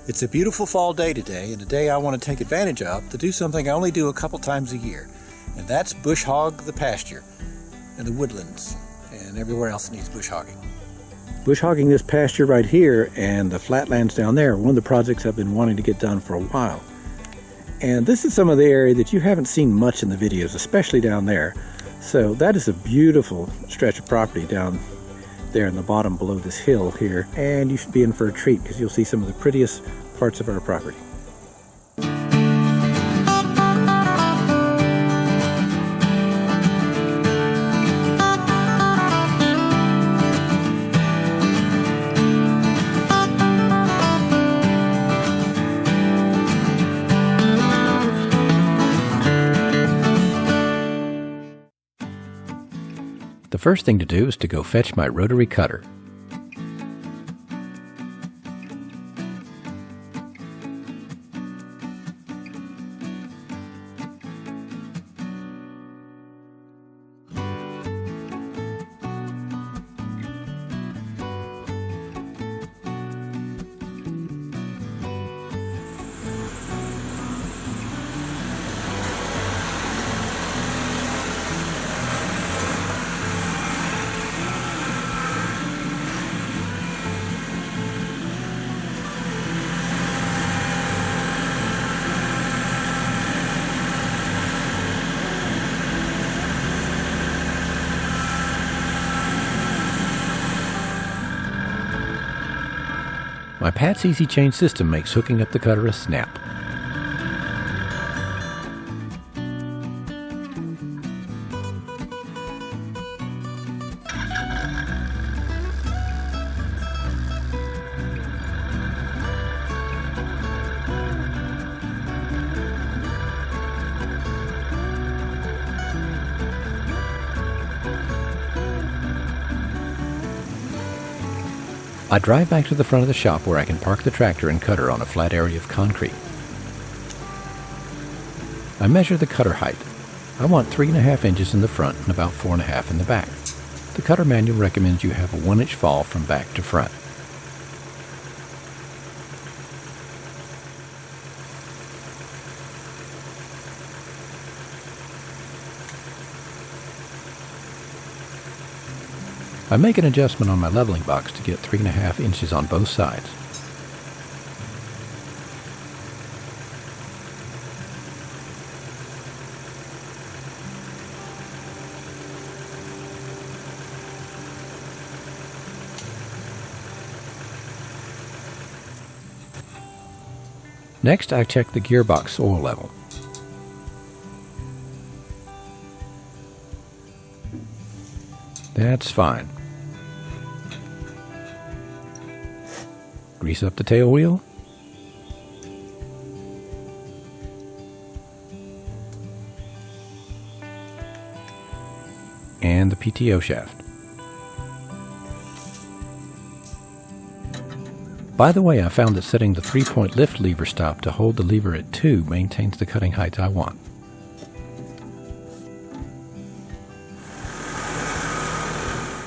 It's a beautiful fall day today, and a day I want to take advantage of to do something I only do a couple times a year, and that's bush hog the pasture and the woodlands and everywhere else that needs bush hogging. Bush hogging this pasture right here and the flatlands down there, one of the projects I've been wanting to get done for a while. And this is some of the area that you haven't seen much in the videos, especially down there. So that is a beautiful stretch of property down there in the bottom below this hill here, and you should be in for a treat because you'll see some of the prettiest parts of our property. The first thing to do is to go fetch my rotary cutter. My Pat's Easy Chain system makes hooking up the cutter a snap. I drive back to the front of the shop where I can park the tractor and cutter on a flat area of concrete. I measure the cutter height. I want 3.5 inches in the front and about 4.5 in the back. The cutter manual recommends you have a 1-inch fall from back to front. I make an adjustment on my leveling box to get 3.5 inches on both sides. Next, I check the gearbox oil level. That's fine. Grease up the tail wheel. And the PTO shaft. By the way, I found that setting the 3-point lift lever stop to hold the lever at 2 maintains the cutting height I want.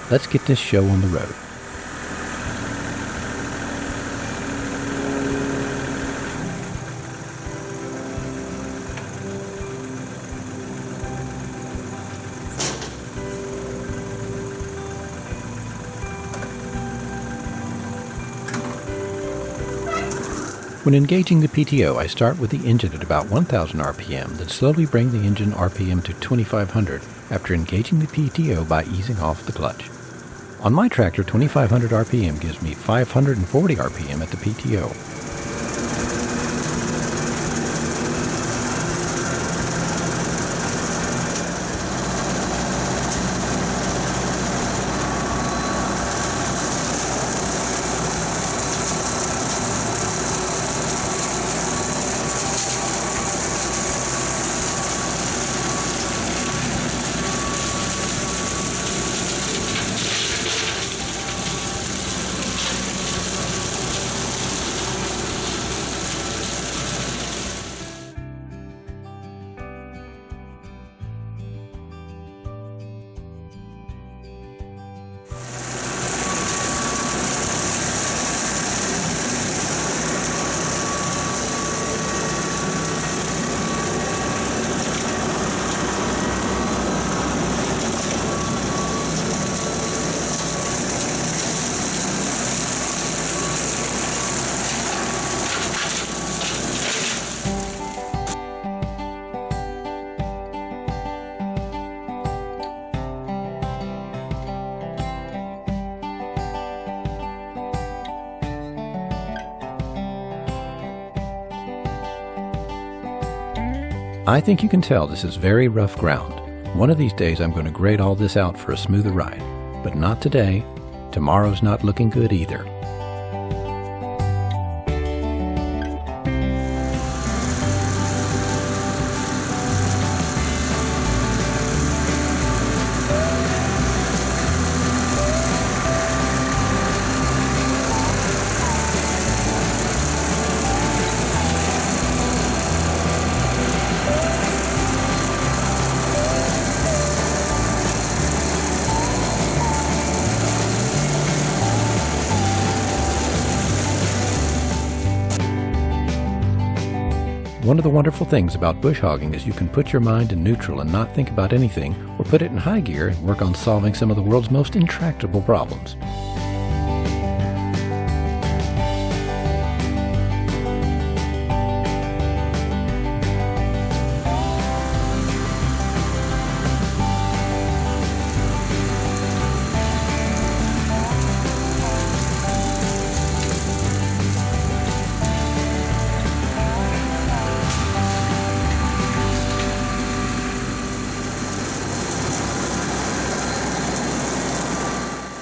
Let's get this show on the road. When engaging the PTO, I start with the engine at about 1000 RPM, then slowly bring the engine RPM to 2500 after engaging the PTO by easing off the clutch. On my tractor, 2500 RPM gives me 540 RPM at the PTO. I think you can tell this is very rough ground. One of these days I'm going to grade all this out for a smoother ride. But not today. Tomorrow's not looking good either. One of the wonderful things about bush hogging is you can put your mind in neutral and not think about anything, or put it in high gear and work on solving some of the world's most intractable problems.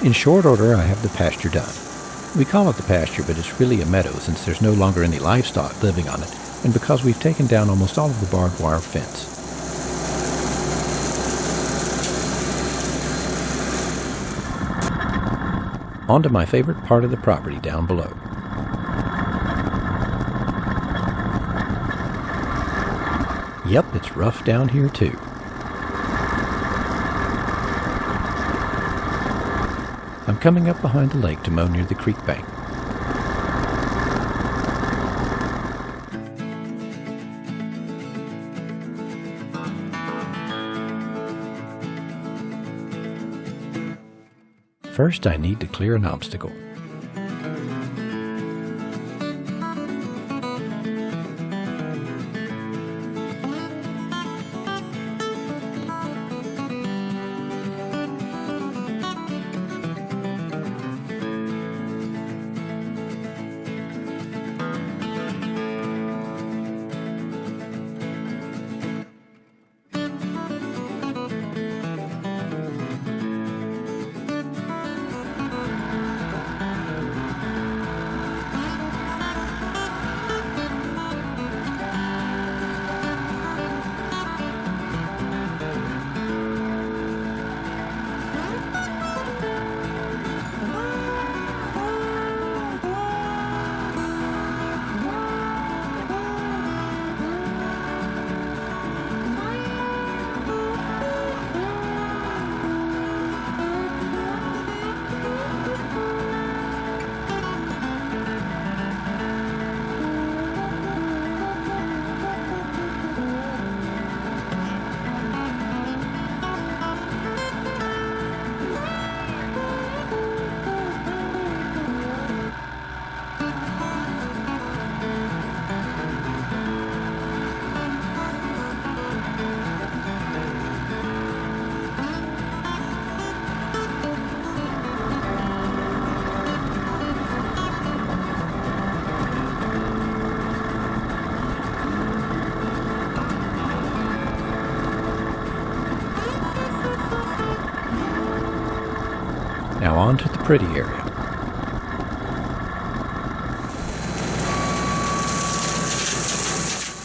In short order, I have the pasture done. We call it the pasture, but it's really a meadow since there's no longer any livestock living on it, and because we've taken down almost all of the barbed wire fence. On to my favorite part of the property down below. Yep, it's rough down here too. I'm coming up behind the lake to mow near the creek bank. First, I need to clear an obstacle. Now on to the pretty area.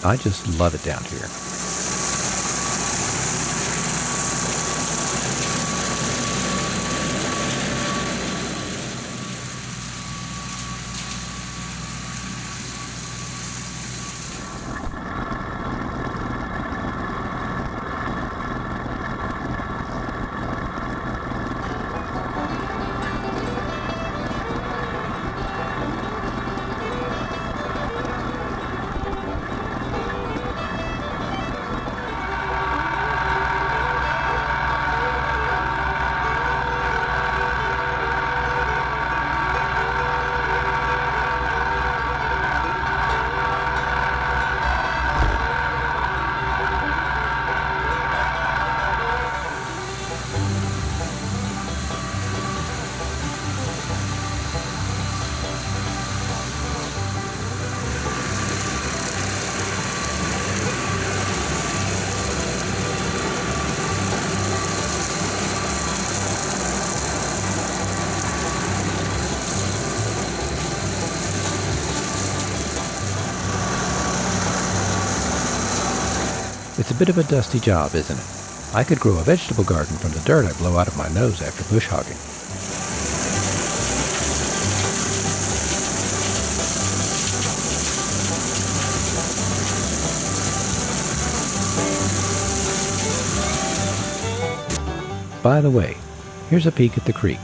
I just love it down here. It's a bit of a dusty job, isn't it? I could grow a vegetable garden from the dirt I blow out of my nose after bush hogging. By the way, here's a peek at the creek.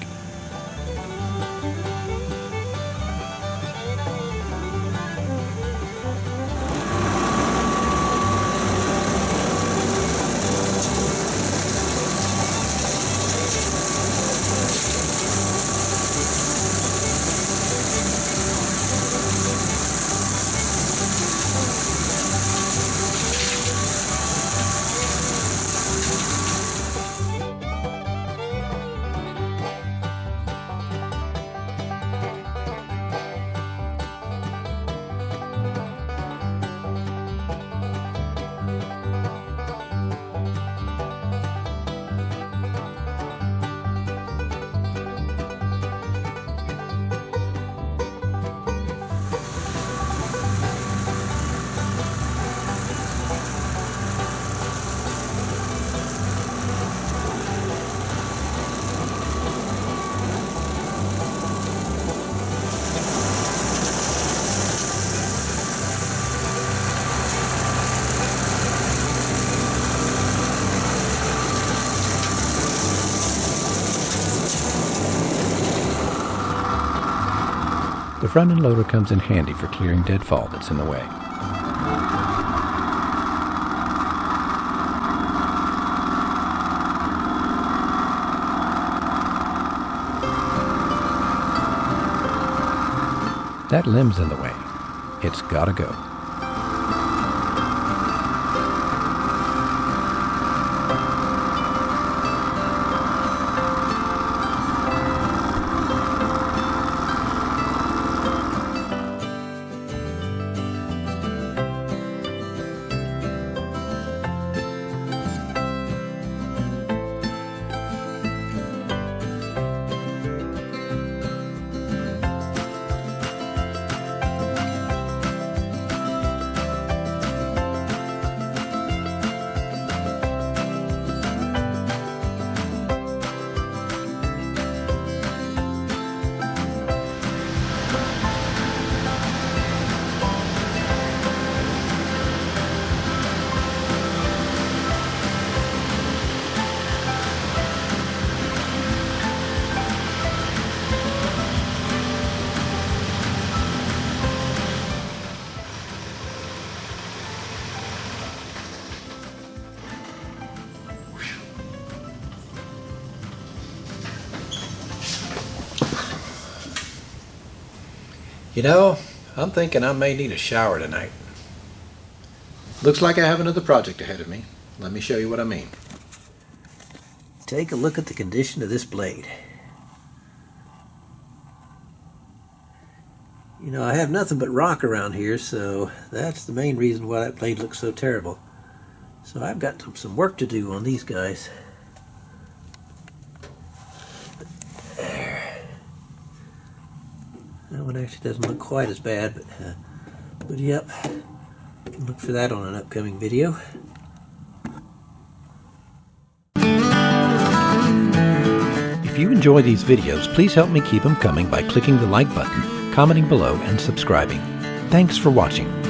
The front end loader comes in handy for clearing deadfall that's in the way. That limb's in the way. It's gotta go. You know, I'm thinking I may need a shower tonight. Looks like I have another project ahead of me. Let me show you what I mean. Take a look at the condition of this blade. You know, I have nothing but rock around here, so that's the main reason why that blade looks so terrible. So I've got some work to do on these guys. That one actually doesn't look quite as bad, but yep, you can look for that on an upcoming video. If you enjoy these videos, please help me keep them coming by clicking the like button, commenting below, and subscribing. Thanks for watching.